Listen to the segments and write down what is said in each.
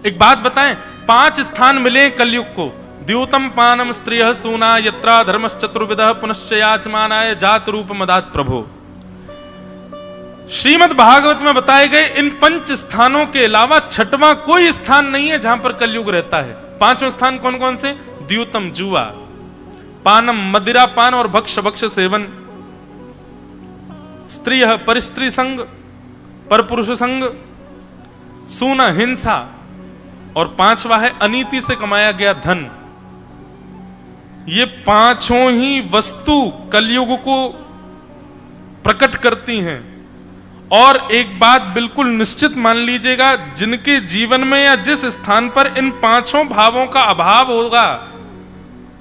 एक बात बताएं, 5 स्थान मिले कलयुग को। द्यूतम पानम स्त्रियः सूना यत्रा धर्मश्चतुर्विधः पुनश्च याचमानाय जात रूप मदात प्रभो। श्रीमद् भागवत में बताए गए इन 5 स्थानों के अलावा छठवां कोई स्थान नहीं है जहां पर कलयुग रहता है। 5 स्थान कौन कौन से? द्यूतम जुआ, पानम मदिरा पान और भक्ष भक्ष सेवन, स्त्रियः परिस्त्री संग परपुरुष संग, सूना हिंसा, और 5वां है अनीति से कमाया गया धन। ये 5 ही वस्तु कलयुग को प्रकट करती हैं। और एक बात बिल्कुल निश्चित मान लीजिएगा, जिनके जीवन में या जिस स्थान पर इन 5 भावों का अभाव होगा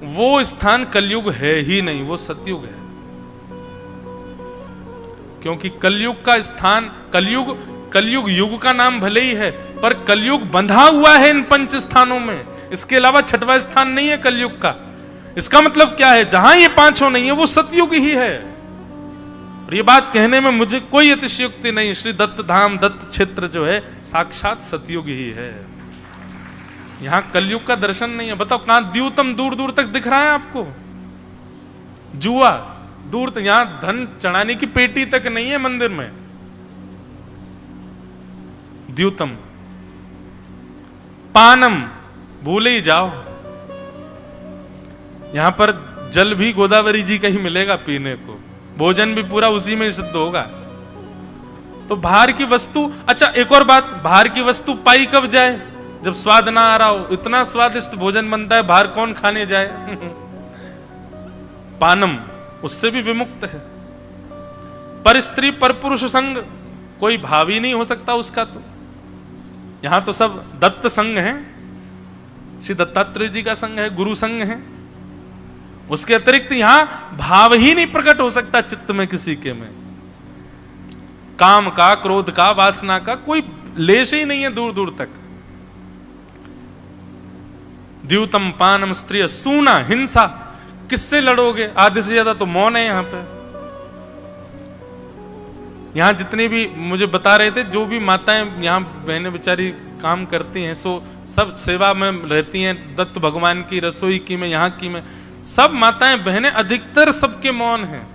वो स्थान कलयुग है ही नहीं, वो सतयुग है। क्योंकि कलयुग का स्थान, कलयुग युग का नाम भले ही है, पर कलयुग बंधा हुआ है इन 5 स्थानों में। इसके अलावा छठवां स्थान नहीं है कलयुग का। इसका मतलब क्या है? जहां ये 5 नहीं है वो सतयुग ही है। और ये बात कहने में मुझे कोई अतिशयोक्ति नहीं। श्री दत्त धाम, दत्त क्षेत्र जो है साक्षात सतयुग ही है। यहां कलयुग का दर्शन नहीं है। बताओ कहां द्यूतम दूर दूर तक दिख रहा है आपको? जुआ दूर तक, यहां धन चढ़ाने की पेटी तक नहीं है मंदिर में। द्यूतम पानम भूले ही जाओ। यहां पर जल भी गोदावरी जी का ही मिलेगा पीने को, भोजन भी पूरा उसी में सिद्ध होगा। तो बाहर की वस्तु, अच्छा एक और बात, बाहर की वस्तु पाई कब जाए? जब स्वाद ना आ रहा हो। इतना स्वादिष्ट भोजन बनता है, बाहर कौन खाने जाए? पानम उससे भी विमुक्त है। पर स्त्री पर पुरुष संग, कोई भाव ही नहीं हो सकता उसका। तो यहां तो सब दत्त संग है, श्री दत्तात्रेय जी का संग है, गुरु संग है। उसके अतिरिक्त यहां भाव ही नहीं प्रकट हो सकता चित्त में किसी के में। काम का, क्रोध का, वासना का कोई लेश ही नहीं है दूर दूर तक। द्यूतम पानम स्त्रिय सूना हिंसा, किससे लड़ोगे? आधे से ज्यादा तो मौन है यहां पे। यहां जितने भी मुझे बता रहे थे, जो भी माताएं यहां बहनें बेचारी काम करती हैं, सो सब सेवा में रहती हैं, दत्त भगवान की, रसोई की में, यहां की में, सब माताएं बहनें अधिकतर सबके मौन हैं।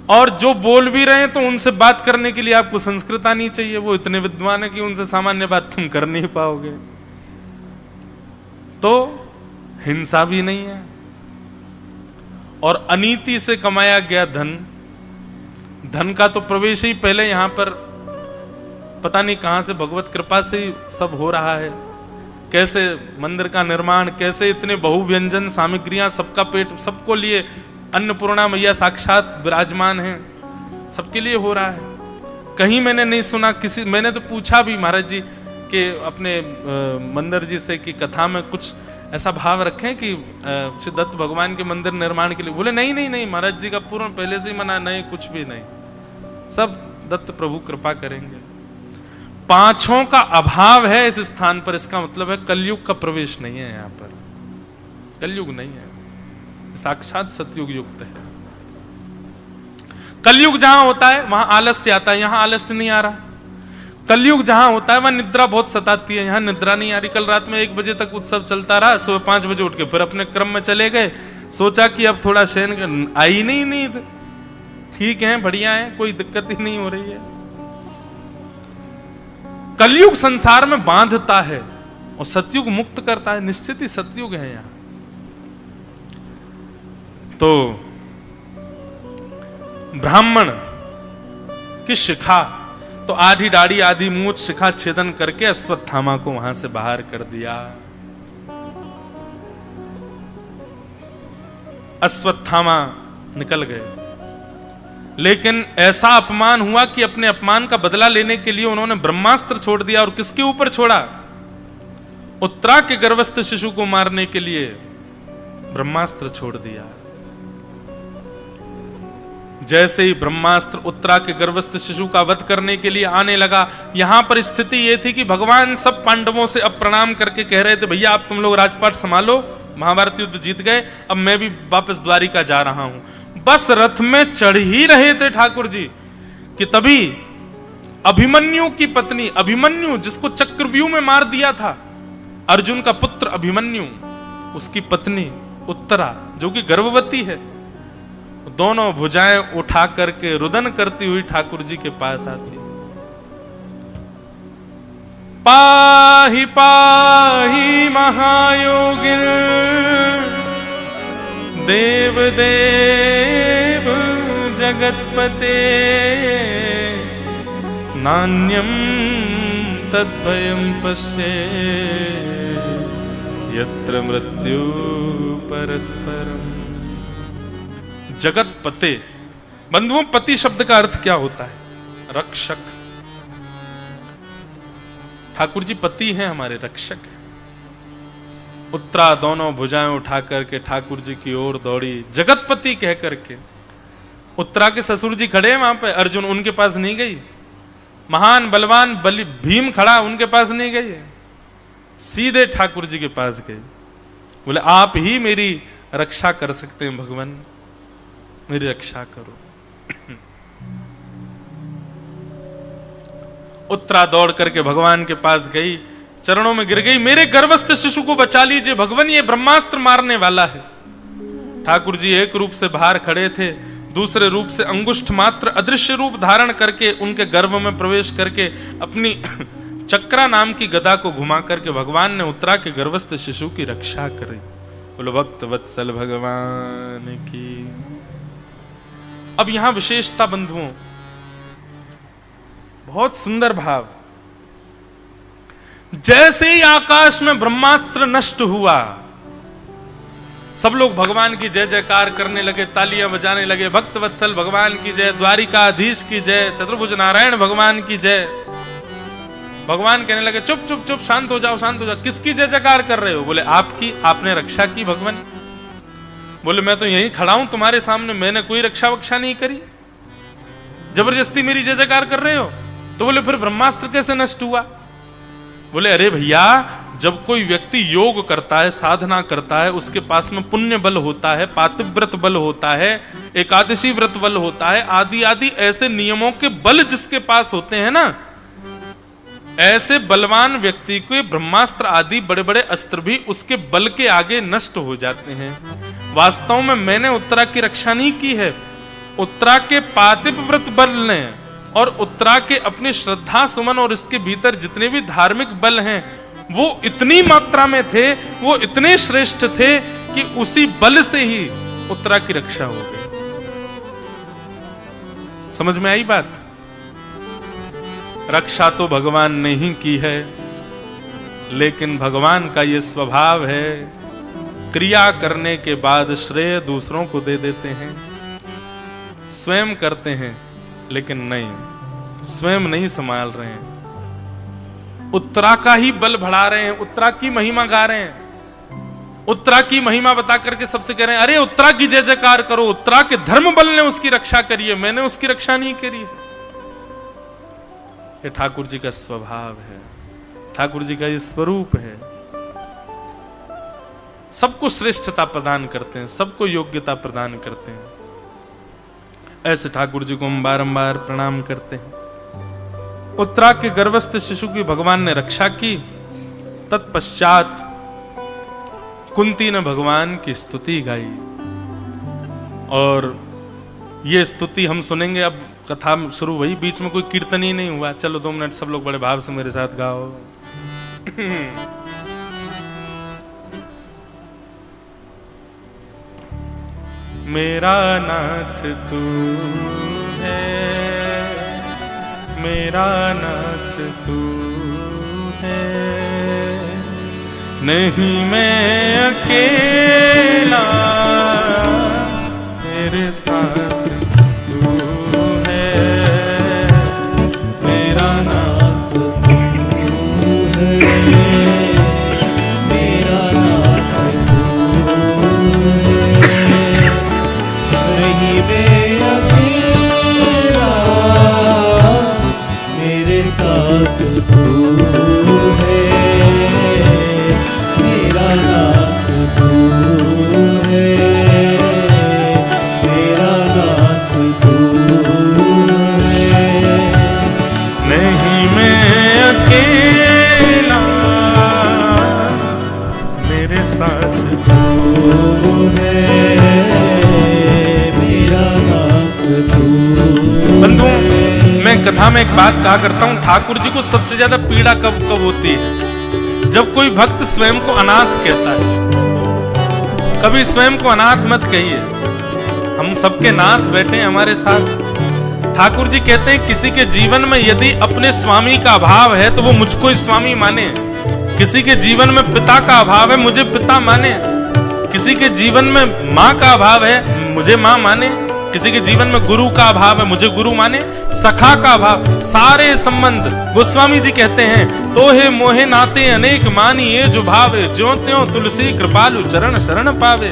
और जो बोल भी रहे हैं तो उनसे बात करने के लिए आपको संस्कृत आनी चाहिए। वो इतने विद्वान है कि उनसे सामान्य बात तुम कर नहीं पाओगे। तो हिंसा भी नहीं है। और अनीति से कमाया गया धन, धन का तो प्रवेश ही पहले यहां पर पता नहीं कहां से भगवत कृपा से ही सब हो रहा है। कैसे मंदिर का निर्माण, कैसे इतने बहुव्यंजन सामग्रियां, सबका पेट, सबको लिए अन्नपूर्णा मैया साक्षात विराजमान है, सबके लिए हो रहा है। कहीं मैंने नहीं सुना किसी, मैंने तो पूछा भी महाराज जी के अपने मंदिर जी से कि कथा में कुछ ऐसा भाव रखें कि श्री दत्त भगवान के मंदिर निर्माण के लिए। बोले नहीं नहीं नहीं, महाराज जी का पूर्ण पहले से ही मना, नहीं कुछ भी नहीं, सब दत्त प्रभु कृपा करेंगे। 5 का अभाव है इस स्थान पर, इसका मतलब है कलयुग का प्रवेश नहीं है यहां पर। कलयुग नहीं है, साक्षात सतयुग युक्त है। कलयुग जहां होता है वहां आलस्य आता है, यहां आलस्य नहीं आ रहा। कलयुग जहां होता है वहां निद्रा बहुत सताती है, यहां निद्रा नहीं आ रही। कल रात में 1 बजे तक उत्सव चलता रहा, सुबह 5 बजे उठ के फिर अपने क्रम में चले गए। सोचा कि अब थोड़ा शयन कर, आई नहीं नींद। ठीक है, बढ़िया है, कोई दिक्कत ही नहीं हो रही है। कलयुग संसार में बांधता है और सतयुग मुक्त करता है। निश्चित ही सतयुग है यहां। तो ब्राह्मण की शिखा, तो आधी दाढ़ी आधी मूंछ शिखा छेदन करके अश्वत्थामा को वहां से बाहर कर दिया। अश्वत्थामा निकल गए, लेकिन ऐसा अपमान हुआ कि अपने अपमान का बदला लेने के लिए उन्होंने ब्रह्मास्त्र छोड़ दिया। और किसके ऊपर छोड़ा? उत्तरा के गर्भस्थ शिशु को मारने के लिए ब्रह्मास्त्र छोड़ दिया। जैसे ही ब्रह्मास्त्र उत्तरा के गर्भस्थ शिशु का वध करने के लिए आने लगा, यहां पर स्थिति यह थी कि भगवान सब पांडवों से अब प्रणाम करके कह रहे थे, भैया आप तुम लोग राजपाट संभालो, महाभारत युद्ध जीत गए, अब मैं भी वापस द्वारिका जा रहा हूं। बस रथ में चढ़ ही रहे थे ठाकुर जी कि तभी अभिमन्यु की पत्नी, अभिमन्यु जिसको चक्रव्यूह में मार दिया था, अर्जुन का पुत्र अभिमन्यु, उसकी पत्नी उत्तरा जो कि गर्भवती है, दोनों भुजाएं उठा करके रुदन करती हुई ठाकुर जी के पास आती है। पाहि पाहि महायोगिन देव देव जगतपते नान्यम तद्भयं पश्ये यत्र मृत्यु परस्परम। जगतपते, बंधुओं, पति शब्द का अर्थ क्या होता है? रक्षक। ठाकुर जी पति हैं, हमारे रक्षक हैं। उत्तरा दोनों भुजाएं उठा करके ठाकुर जी की ओर दौड़ी, जगतपति कह करके। उत्तरा के ससुर जी खड़े हैं वहां पे, अर्जुन उनके पास नहीं गई। महान बलवान बलि भीम खड़ा, उनके पास नहीं गई, सीधे ठाकुर जी के पास गए। बोले आप ही मेरी रक्षा कर सकते हैं भगवान, मेरी रक्षा करो। उत्तरा दौड़ करके भगवान के पास गई, चरणों में गिर गई, मेरे गर्भस्थ शिशु को बचा लीजिए भगवान, ये ब्रह्मास्त्र मारने वाला है। ठाकुर जी एक रूप से बाहर खड़े थे, दूसरे रूप से अंगुष्ठ मात्र अदृश्य रूप धारण करके उनके गर्भ में प्रवेश करके अपनी चक्रा नाम की गदा को घुमा करके भगवान ने उत्तरा के गर्भस्थ शिशु की रक्षा करी। बोलो भक्त वत्सल भगवान की। अब यहां विशेषता बंधुओं, बहुत सुंदर भाव। जैसे ही आकाश में ब्रह्मास्त्र नष्ट हुआ, सब लोग भगवान की जय जयकार करने लगे, तालियां बजाने लगे, भक्त वत्सल भगवान की जय, द्वारिकाधीश की जय, चतुर्भुज नारायण भगवान की जय। भगवान कहने लगे चुप चुप चुप, शांत हो जाओ शांत हो जाओ। किसकी जय जयकार कर रहे हो? बोले आपकी, आपने रक्षा की भगवान। बोले मैं तो यहीं खड़ा हूं तुम्हारे सामने, मैंने कोई रक्षा वक्षा नहीं करी, जबरदस्ती मेरी जय जयकार कर रहे हो। तो बोले फिर ब्रह्मास्त्र कैसे नष्ट हुआ? बोले अरे भैया, जब कोई व्यक्ति योग करता है, साधना करता है, उसके पास में पुण्य बल होता है, पातिव्रत बल होता है, एकादशी व्रत बल होता है, आदि आदि ऐसे नियमों के बल जिसके पास होते हैं ना, ऐसे बलवान व्यक्ति को ब्रह्मास्त्र आदि बड़े बड़े अस्त्र भी उसके बल के आगे नष्ट हो जाते हैं। वास्तव में मैंने उत्तरा की रक्षा नहीं की है, उत्तरा के पातिव्रत बल ने और उत्तरा के अपनी श्रद्धा सुमन और इसके भीतर जितने भी धार्मिक बल हैं, वो इतनी मात्रा में थे, वो इतने श्रेष्ठ थे कि उसी बल से ही उत्तरा की रक्षा हो गई। समझ में आई बात? रक्षा तो भगवान ने ही की है, लेकिन भगवान का ये स्वभाव है, क्रिया करने के बाद श्रेय दूसरों को दे देते हैं। स्वयं करते हैं लेकिन नहीं, स्वयं नहीं संभाल रहे हैं, उत्तरा का ही बल बढ़ा रहे हैं, उत्तरा की महिमा गा रहे हैं, उत्तरा की महिमा बता करके सबसे कह रहे हैं अरे उत्तरा की जय जयकार करो, उत्तरा के धर्म बल ने उसकी रक्षा करी है, मैंने उसकी रक्षा नहीं करी। ये ठाकुर जी का स्वभाव है, ठाकुर जी का ये स्वरूप है। सबको श्रेष्ठता प्रदान करते हैं, सबको योग्यता प्रदान करते हैं। ऐसे ठाकुर जी को हम बारंबार प्रणाम करते हैं। उत्तरा के गर्भस्थ शिशु की भगवान ने रक्षा की। तत्पश्चात कुंती ने भगवान की स्तुति गाई, और ये स्तुति हम सुनेंगे। अब कथा शुरू हुई, बीच में कोई कीर्तन ही नहीं हुआ। चलो 2 मिनट सब लोग बड़े भाव से मेरे साथ गाओ। मेरा नाथ तू है, मेरा नाथ तू है, नहीं मैं अकेला, मेरे साथ तू है, मेरा नाथ तू है, मेरा नाथ तू है, नहीं मैं अकेला, मेरे साथ तू है, मेरा नाथ तू है, मेरा नाथ साथ तू है मेरा नाथ तू। बंधुओं, मैं कथा में एक बात कहा करता हूँ, ठाकुर जी को सबसे ज्यादा पीड़ा कब कब होती है? जब कोई भक्त स्वयं को अनाथ कहता है। कभी स्वयं को अनाथ मत कहिए, हम सबके नाथ बैठे हैं हमारे साथ। ठाकुर जी कहते हैं किसी के जीवन में यदि अपने स्वामी का अभाव है तो वो मुझको ही स्वामी माने। किसी के जीवन में पिता का अभाव है, मुझे पिता माने। किसी के जीवन में माँ का अभाव है, मुझे माँ माने। किसी के जीवन में गुरु का अभाव है, मुझे गुरु माने। सखा का अभाव, सारे संबंध गोस्वामी जी कहते हैं तोहे मोहे नाते अनेक मानी ये जो भावे, ज्यों त्यों तुलसी कृपालु चरण शरण पावे।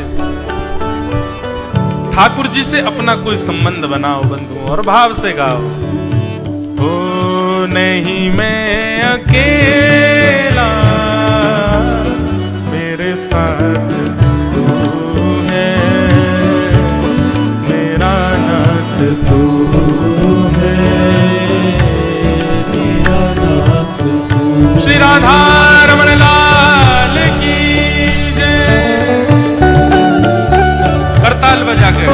ठाकुर जी से अपना कोई संबंध बनाओ बंधुओं और भाव से गाओ। ओ नहीं मैं अकेला, मेरे साथ तू है, मेरा नाथ तू है मेरा नाथ तू। श्री राधा रमण लाल की जय। करताल बजा के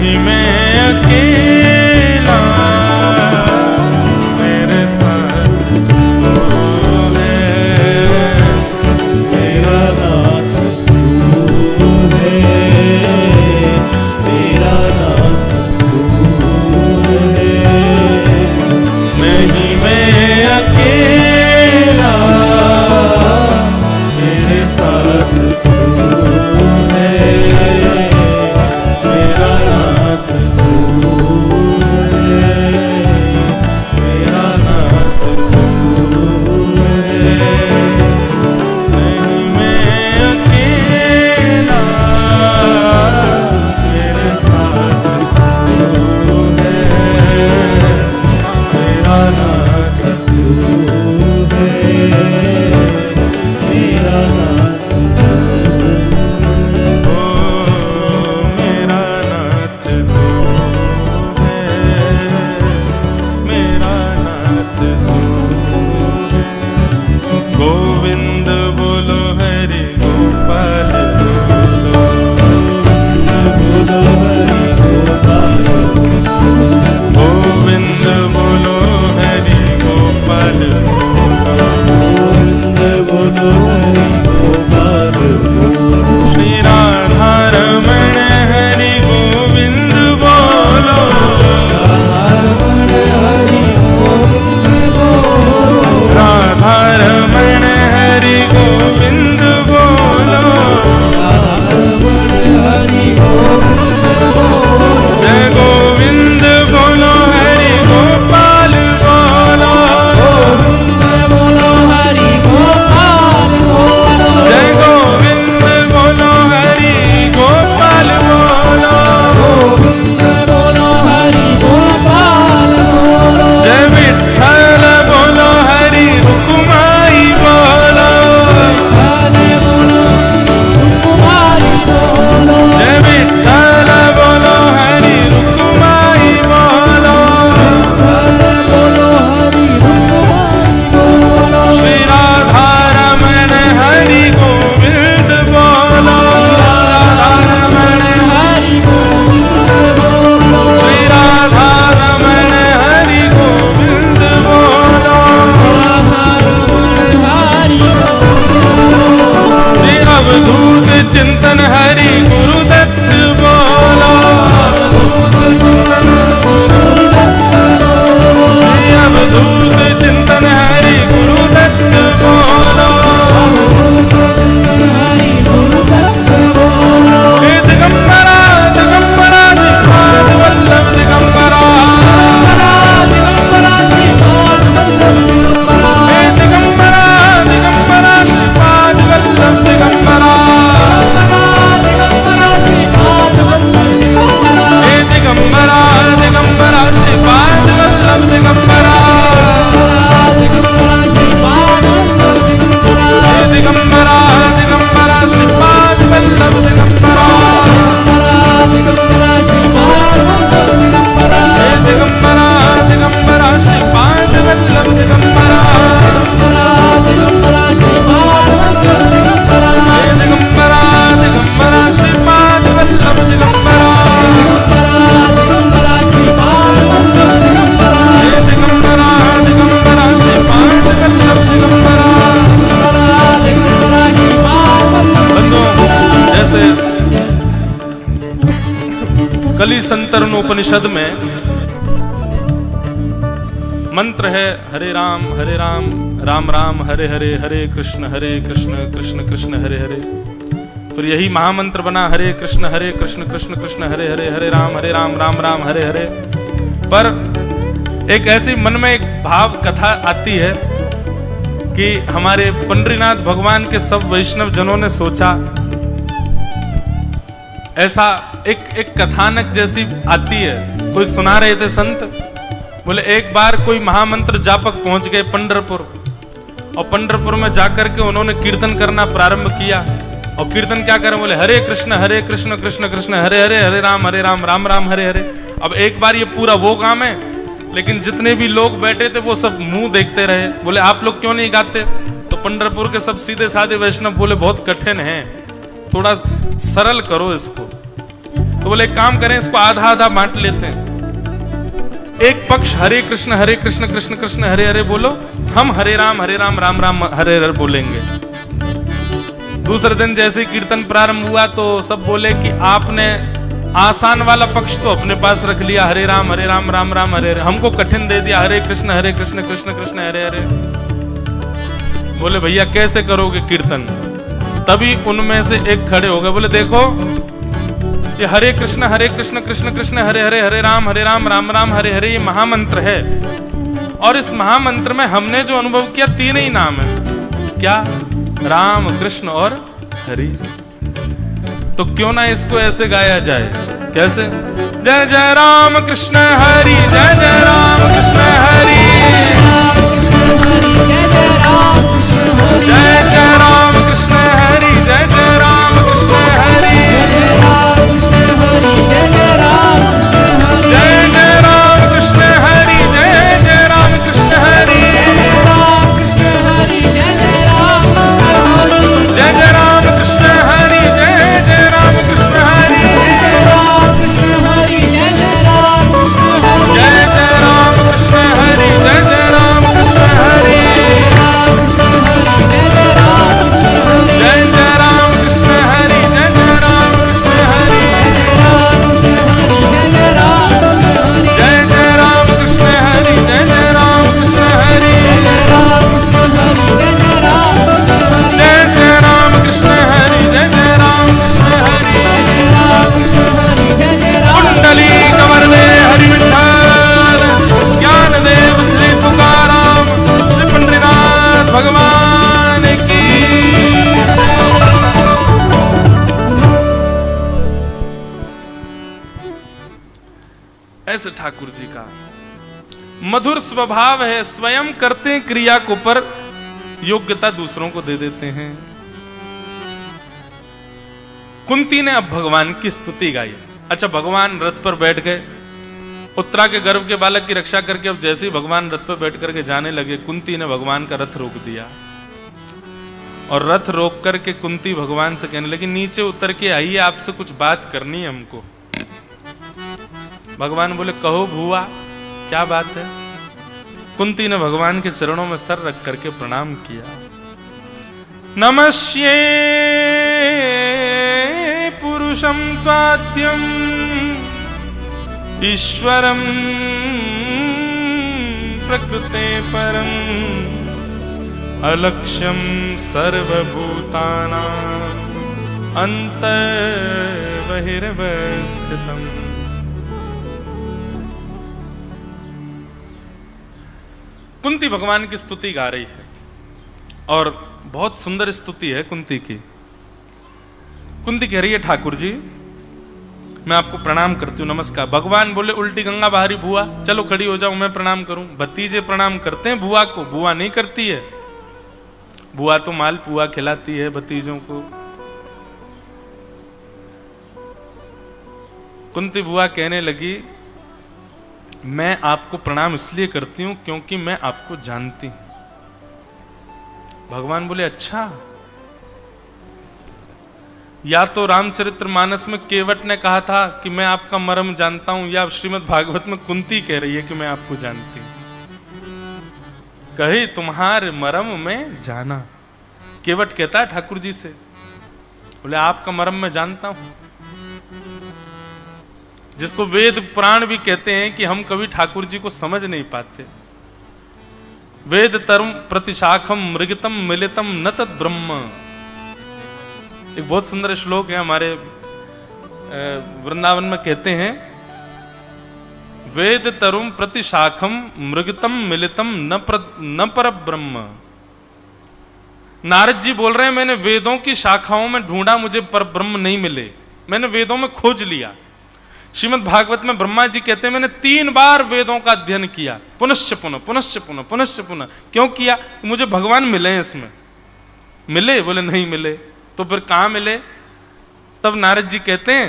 नहीं मैं अकेला, मेरे साथ तू है, मेरा नाथ तू है, मेरा नाथ तू है। नहीं मैं अकेला, मेरे साथ तू है, मेरा नाथ तू है, मेरा नाथ तू है। नहीं मैं अकेला, मेरे साथ तू है, मेरा नाथ तू है, मेरा नाथ ओ मेरा नाथ तू है, मेरा नाथ तू है। गोविंद बोलो हरि गोपाल बोलो, बोलो हरि गोपाल, गोविंद बोलो हरि गोपाल बोलो, गोविंद बोलो हरि गोपाल, श्री राधा रमण हरि गोविंद बोलो, रमण हरि गोविंद बोलो, राधा रमण हरि गोविंद बोलो, रमण हरि गोविंद बोलो, जय गोविंद बोलो हरि गोपाल बोलो, गोविंद बोलो हरि गोपाल बोलो, जय गोविंद बोलो हरि गोपाल बोलो, गोविंद बोलो हरि गोपाल बोलो, जय विठ्ठल बोलो हरि रुक्माई बोलो, हरे बोलो कुमारी बोलो, जय विठ्ठल बोलो हरि रुक्माई बोलो, हरे बोलो हरि कुमारी बोलो, श्री राधा रमण हरि गोविंद बोलो, राधा रमण हरि गोविंद बोलो, श्री राधा रमण हरि गोविंद बोलो, हरि श्री अवधूत चिंतन हरि गुरुदत्त बोलो, श्री अवधूत चिंतन हरि गुरुदत्त बोलो, हरि गुरुदत्त बोलो, हे दिगंबरा दिगंबरा श्रीपाद वल्लभ दिगंबरा, दिगंबरा श्रीपाद वल्लभ दिगंबरा, हे दिगंबरा दिगंबरा श्रीपाद वल्लभ दिगंबरा, दिगंबरा श्रीपाद वल्लभ दिगंबरा, हे दिगंबरा दिगंबरा श्रीपाद वल्लभ दिगंबरा, दिगंबरा श्रीपाद वल्लभ दिगंबरा, हे दिगंबरा दिगंबरा श्रीपाद वल्लभ दिगंबरा, दिगंबरा श्रीपाद वल्लभ दिगंबरा, हे दिगंबरा दिगंबरा श्रीपाद वल्लभ दिगंबरा, दिगंबरा श्रीपाद वल्लभ दिगंबरा, हे दिगंबरा दिगंबरा श्रीपाद वल्लभ दिगंबरा, दिगंबरा श्रीपाद वल्लभ दिगंबरा, हे दिगंबरा दिगंबरा श्रीपाद वल्लभ दिगंबरा। दिगंबरा श्रीपाद वल्लभ बंधुओं, जैसे कली संतरण उपनिषद में मंत्र है हरे राम राम राम हरे हरे, हरे कृष्ण कृष्ण कृष्ण हरे हरे। फिर यही महामंत्र बना हरे कृष्ण कृष्ण कृष्ण हरे हरे, हरे राम राम राम हरे हरे। पर एक ऐसी मन में एक भाव कथा आती है कि हमारे पंडरीनाथ भगवान के सब वैष्णव जनों ने सोचा, ऐसा एक कथानक जैसी आती है। कोई सुना रहे थे संत, बोले एक बार कोई महामंत्र जापक पहुंच गए पंढरपुर, और पंढरपुर में जाकर के उन्होंने कीर्तन करना प्रारंभ किया। और कीर्तन क्या करें, बोले हरे कृष्ण कृष्ण कृष्ण हरे हरे, हरे राम राम राम हरे हरे। अब एक बार ये पूरा वो काम है, लेकिन जितने भी लोग बैठे थे वो सब मुंह देखते रहे। बोले आप लोग क्यों नहीं गाते? तो पंढरपुर के सब सीधे साधे वैष्णव बोले बहुत कठिन है, थोड़ा सरल करो इसको। तो बोले एक काम करें, इसको आधा आधा बांट लेते हैं। एक पक्ष हरे कृष्ण कृष्ण कृष्ण हरे हरे बोलो, हम हरे राम राम राम हरे हरे बोलेंगे। दूसरे दिन जैसे कीर्तन प्रारंभ हुआ तो सब बोले कि आपने आसान वाला पक्ष तो अपने पास रख लिया, हरे राम राम राम हरे हरे, हमको कठिन दे दिया हरे कृष्ण कृष्ण कृष्ण हरे हरे। बोले भैया कैसे करोगे कीर्तन? तभी उनमें से एक खड़े हो गए, बोले देखो ये हरे कृष्ण कृष्ण कृष्ण हरे हरे हरे राम राम राम हरे हरे, ये महामंत्र है। और इस महामंत्र में हमने जो अनुभव किया तीन ही नाम है, क्या? राम कृष्ण और हरि। तो क्यों ना इसको ऐसे गाया जाए? कैसे? जय जय राम कृष्ण हरि, जय जय राम कृष्ण हरि, जय जय राम कृष्ण हरि, जय जय राम कृष्ण हरि, जय जय राम कृष्ण हरि, जय जय राम कृष्ण हरि, जय जय राम कृष्ण हरि, जय जय राम कृष्ण हरि, जय जय राम कृष्ण हरि, जय जय राम कृष्ण हरि, जय जय राम कृष्ण हरि, जय जय राम कृष्ण हरि, जय जय राम कृष्ण हरि, जय जय राम कृष्ण हरि, जय जय राम कृष्ण हरि, जय जय राम कृष्ण हरि, कुंडली कमर में हरि विठ्ठल, ज्ञान देव श्री तुकाराम, श्री पंडरीनाथ भगवान की। ऐसे ठाकुर जी का मधुर स्वभाव है, स्वयं करते हैं क्रिया को पर योग्यता दूसरों को दे देते हैं। कुंती ने अब भगवान की स्तुति गाई। अच्छा, भगवान रथ पर बैठ गए, उत्तरा के गर्भ के बालक की रक्षा करके अब जैसे ही भगवान रथ पर बैठ करके जाने लगे, कुंती ने भगवान का रथ रोक दिया। और रथ रोक करके कुंती भगवान से कहने लगी, नीचे उतर के आइए, आपसे कुछ बात करनी है हमको। भगवान बोले, कहो भुआ, क्या बात है? कुंती ने भगवान के चरणों में सर रख करके प्रणाम किया। नमस्ये पुरुषं त्वाद्यं ईश्वरं प्रकृते परं अलक्ष्यं सर्वभूतानां अन्तर्बहिर्वस्थितम्। कुंती भगवान की स्तुति गा रही है और बहुत सुंदर स्तुति है कुंती की। कुंती कह रही है, ठाकुर जी मैं आपको प्रणाम करती हूँ, नमस्कार। भगवान बोले, उल्टी गंगा बहारी बुआ, चलो खड़ी हो जाओ, मैं प्रणाम करूं। भतीजे प्रणाम करते हैं बुआ को, बुआ नहीं करती है। बुआ तो माल पुआ खिलाती है भतीजों को। कुंती बुआ कहने लगी, मैं आपको प्रणाम इसलिए करती हूं क्योंकि मैं आपको जानती हूं। भगवान बोले, अच्छा। या तो रामचरितमानस में केवट ने कहा था कि मैं आपका मर्म जानता हूं, या श्रीमद् भागवत में कुंती कह रही है कि मैं आपको जानती हूं। कहे तुम्हारे मर्म में जाना। केवट कहता है ठाकुर जी से, बोले आपका मर्म मैं जानता हूं। जिसको वेद पुराण भी कहते हैं कि हम कभी ठाकुर जी को समझ नहीं पाते। वेद तरम प्रतिशाखम मृगतम मिलितम न तद ब्रह्म। एक बहुत सुंदर श्लोक है हमारे वृंदावन में, कहते हैं वेद तरुम प्रतिशाखम मृगतम मिलितम न पर ब्रह्म। नारद जी बोल रहे हैं, मैंने वेदों की शाखाओं में ढूंढा, मुझे पर ब्रह्म नहीं मिले, मैंने वेदों में खोज लिया। श्रीमद् भागवत में ब्रह्मा जी कहते हैं, मैंने 3 बार वेदों का अध्ययन किया, पुनश्च पुनः पुनश्च पुनः पुनश्च पुनः। क्यों किया? मुझे भगवान मिले हैं इसमें। मिले? बोले नहीं मिले। तो फिर कहां मिले? तब नारद जी कहते हैं,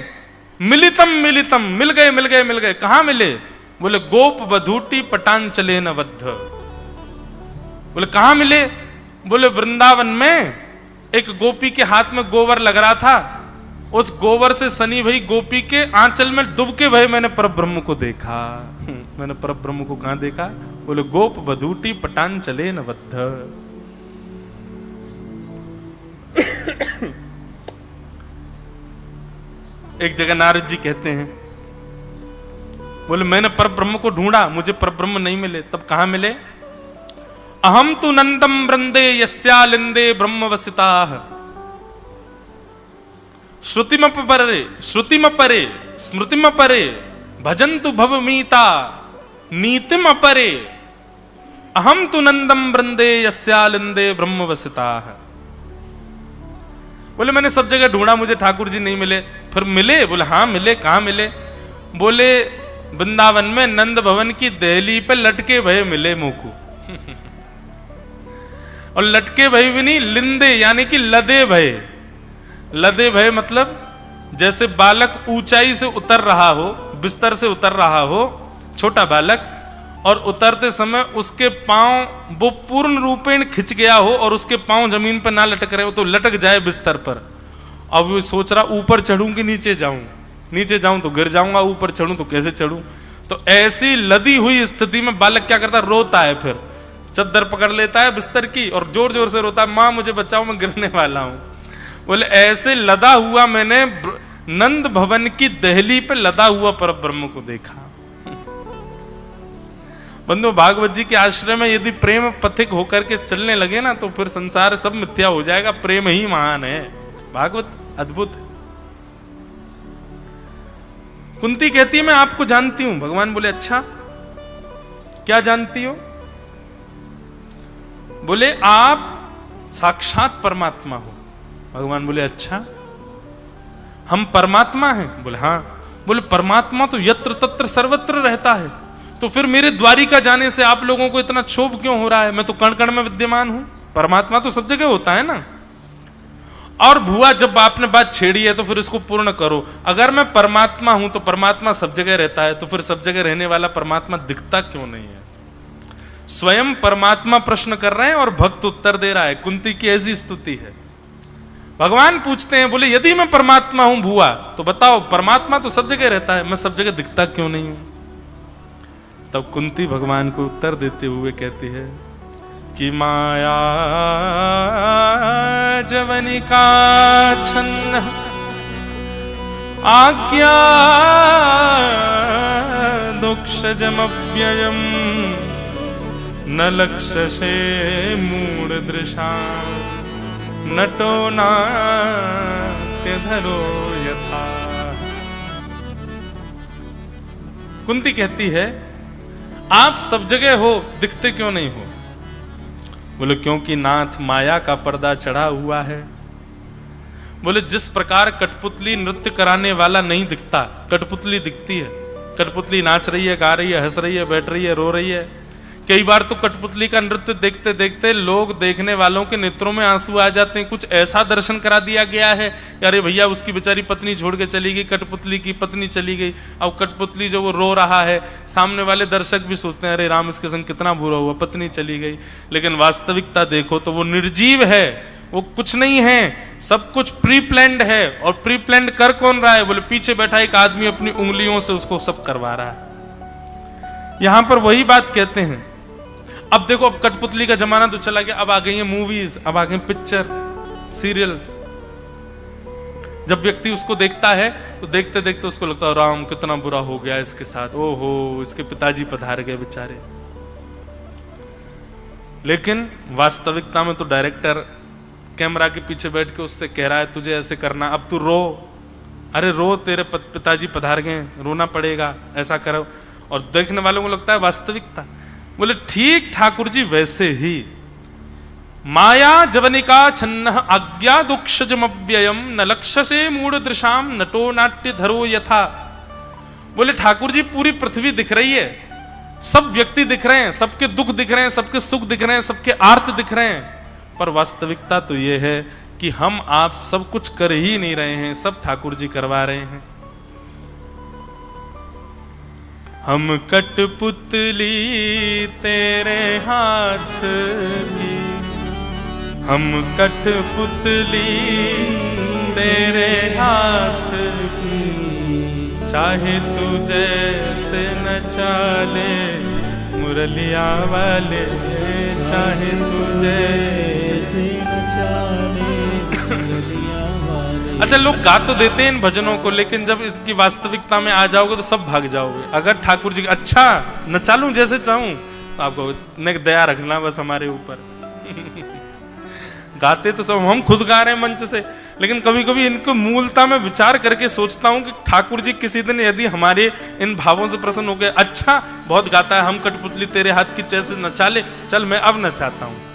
मिलितम मिलितम, मिल गए मिल गए मिल गए। कहां मिले? बोले गोप बधूटी पटांचले न बद्ध। बोले कहां मिले? बोले वृंदावन में एक गोपी के हाथ में गोबर लग रहा था, उस गोबर से सनी भई गोपी के आंचल में डूब के भय मैंने परब्रह्म को देखा। मैंने परब्रह्म को कहां देखा? बोले गोप बधूटी पटान चले न बद्ध। एक जगह नारद जी कहते हैं, बोले मैंने परब्रह्म को ढूंढा, मुझे परब्रह्म नहीं मिले। तब कहां मिले? अहम तु नंदम वृंदे यस्यालिंदे ब्रह्मवसिताः श्रुतिमपरे स्मृतिमपरे भजन्तु भवमीता नीतिमपरे अहम तु नंदम वृंदे यस्यालिंदे ब्रह्मवसिताः। बोले मैंने सब जगह ढूंढा, मुझे ठाकुर जी नहीं मिले। फिर मिले? बोले हाँ मिले। कहां मिले? बोले वृंदावन में नंद भवन की दहली पे लटके भय मिले मोकू। और लटके भय भी नहीं, लिंदे यानी कि लदे भय। लदे भय मतलब जैसे बालक ऊंचाई से उतर रहा हो, बिस्तर से उतर रहा हो, छोटा बालक, और उतरते समय उसके पांव वो पूर्ण रूपेण खिंच गया हो और उसके पांव जमीन पर ना लटक रहे हो तो लटक जाए बिस्तर पर। अब वो सोच रहा ऊपर चढ़ूं कि नीचे जाऊं, नीचे जाऊं तो गिर जाऊंगा, ऊपर चढ़ूं तो कैसे चढ़ूं। तो ऐसी लदी हुई स्थिति में बालक क्या करता? रोता है, फिर चद्दर पकड़ लेता है बिस्तर की और जोर जोर से रोता है, मां मुझे बचाओ मैं गिरने वाला हूं। बोले ऐसे लदा हुआ मैंने नंद भवन की दहली पे लदा हुआ परब्रह्म को देखा। बंधु भागवत जी के आश्रय में यदि प्रेम पथिक होकर के चलने लगे ना तो फिर संसार सब मिथ्या हो जाएगा। प्रेम ही महान है। भागवत अद्भुत है। कुंती कहती है मैं आपको जानती हूं। भगवान बोले अच्छा क्या जानती हो? बोले आप साक्षात परमात्मा हो। भगवान बोले अच्छा हम परमात्मा हैं? बोले हाँ। बोले परमात्मा तो यत्र तत्र सर्वत्र रहता है, तो फिर मेरे द्वारिका जाने से आप लोगों को इतना क्षोभ क्यों हो रहा है? मैं तो कण कण में विद्यमान हूं। परमात्मा तो सब जगह होता है ना। और भुआ जब आपने बात छेड़ी है तो फिर इसको पूर्ण करो। अगर मैं परमात्मा हूं तो परमात्मा सब जगह रहता है, तो फिर सब जगह रहने वाला परमात्मा दिखता क्यों नहीं है? स्वयं परमात्मा प्रश्न कर रहे हैं और भक्त उत्तर दे रहा है। कुंती की ऐसी स्तुति है। भगवान पूछते हैं, बोले यदि मैं परमात्मा हूं भुआ तो बताओ परमात्मा तो सब जगह रहता है, मैं सब जगह दिखता क्यों नहीं हूं? तब कुंती भगवान को उत्तर देते हुए कहती है कि माया जवनिका छन्न आज्ञा दुक्षजमव्ययम न लक्ष्यसे मूढ़ दृशा नटो नाट्य धरो यथा। कुंती कहती है आप सब जगह हो, दिखते क्यों नहीं हो? बोले क्योंकि नाथ माया का पर्दा चढ़ा हुआ है। बोले जिस प्रकार कठपुतली नृत्य कराने वाला नहीं दिखता, कठपुतली दिखती है। कठपुतली नाच रही है, गा रही है, हंस रही है, बैठ रही है, रो रही है। कई बार तो कठपुतली का नृत्य देखते देखते लोग, देखने वालों के नेत्रों में आंसू आ जाते हैं। कुछ ऐसा दर्शन करा दिया गया है, अरे भैया उसकी बेचारी पत्नी छोड़ के चली गई, कठपुतली की पत्नी चली गई, अब कठपुतली जो वो रो रहा है, सामने वाले दर्शक भी सोचते हैं अरे राम इसके संग कितना बुरा हुआ, पत्नी चली गई। लेकिन वास्तविकता देखो तो वो निर्जीव है, वो कुछ नहीं है, सब कुछ प्री प्लान्ड है। और प्री प्लान्ड कर कौन रहा है? बोले पीछे बैठा एक आदमी अपनी उंगलियों से उसको सब करवा रहा है। यहां पर वही बात कहते हैं। अब देखो अब कठपुतली का जमाना तो चला गया, अब आ गई है मूवीज, अब आ गई पिक्चर, सीरियल। जब व्यक्ति उसको देखता है तो देखते देखते उसको लगता है राम कितना बुरा हो गया इसके साथ, ओहो इसके पिताजी पधार गए बेचारे। लेकिन वास्तविकता में तो डायरेक्टर कैमरा के पीछे बैठ के उससे कह रहा है तुझे ऐसे करना, अब तू रो, अरे रो तेरे पिताजी पधार गए, रोना पड़ेगा, ऐसा करो। और देखने वालों को लगता है वास्तविकता। बोले ठीक ठाकुर जी वैसे ही माया जवनिका छन्न आज्ञा दुक्षजमव्ययम न लक्ष्यसे मूढ़ दृशाम नटो नाट्य धरो यथा। बोले ठाकुर जी पूरी पृथ्वी दिख रही है, सब व्यक्ति दिख रहे हैं, सबके दुख दिख रहे हैं, सबके सुख दिख रहे हैं, सबके आर्त दिख रहे हैं, पर वास्तविकता तो यह है कि हम आप सब कुछ कर ही नहीं रहे हैं, सब ठाकुर जी करवा रहे हैं। हम कठपुतली तेरे हाथ की, हम कठपुतली तेरे हाथ की, चाहे तू जैसे नचा ले मुरलिया वाले, चाहे तू जैसे नचा ले मुरलिया वाले। अच्छा, लोग गा तो देते हैं इन भजनों को, लेकिन जब इसकी वास्तविकता में आ जाओगे तो सब भाग जाओगे। अगर ठाकुर जी अच्छा नचा लूं जैसे चाहूं तो आपको ने दया रखना बस हमारे ऊपर। गाते तो सब हम खुद गा रहे हैं मंच से, लेकिन कभी कभी इनको मूलता में विचार करके सोचता हूं कि ठाकुर जी किसी दिन यदि हमारे इन भावों से प्रसन्न हो गए, अच्छा बहुत गाता है, हम कठपुतली तेरे हाथ की जैसे नचा ले, चल मैं अब नचाता हूं।